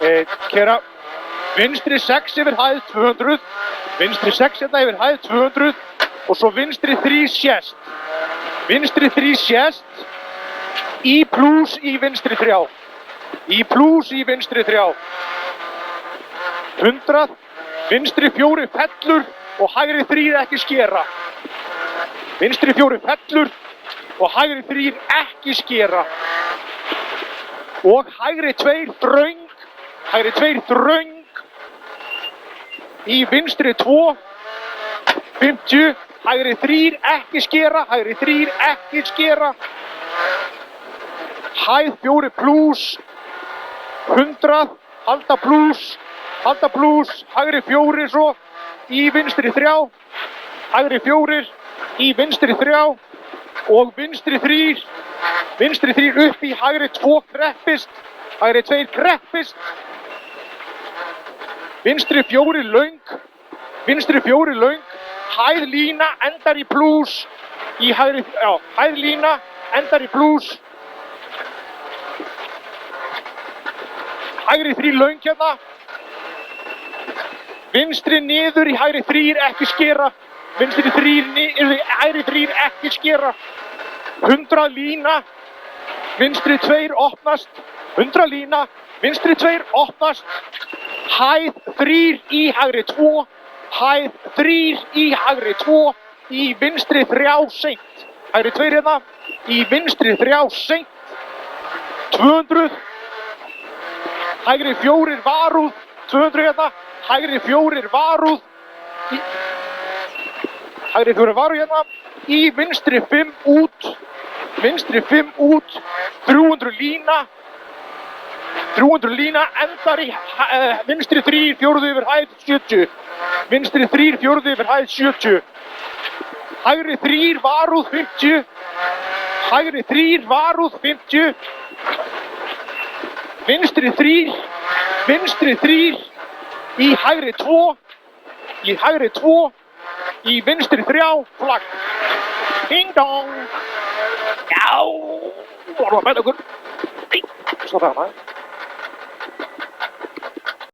Kera vinstri 6 yfir hæð 200, vinstri 6 hérna yfir hæð 200 og svo vinstri 3 sést. Vinstri 3 sést, í plús í vinstri 3. Í plús í vinstri 3. 100, vinstri 4 fellur og hægri 3 ekki skera. Vinstri 4 fellur og hægri 3 ekki skera. Og hægri 2 þröng, hægri 2 þröng. Í vinstri 2, 50, hægri 3 ekki skera, hægri 3 ekki skera. Hæð 4 plús, 100, halda plús, hægri 4 svo, í vinstri 3, hægri 4, í vinstri 3 og vinstri 3 upp í hægri 2 kreppist, hægri 2 kreppist, vinstri 4 löng, hæð lína endar í plús, í hægri, hæð lína endar í plús, hægri 3 löng hérna, vinstri niður í hægri 3 ekki skera, vinstri 3 hægri 3 ekki skera, 100 lína, vinstri 2 opnast, 100 lína, vinstri 2 opnast, hæð 3 í hægri 2, hæð 3 í hægri 2, í vinstri 3 seint, hægri 2 hérna, í vinstri 3 seint, 200, hægri 4 varúð, 200 hérna, hægri 4 varúð, hægri 4 varúð hérna, í vinstri 5 út, 300 lína, endar í vinstri 3 fjórðu yfir hæð 70, vinstri 3 fjórðu yfir hæð 70, hægri 3 varúð 50, hægri 3 varúð 50, vinstri 3 í hægri 2, í vinstri 3, flagg, ding dong, já, vorum að bæta okkur, stopp það.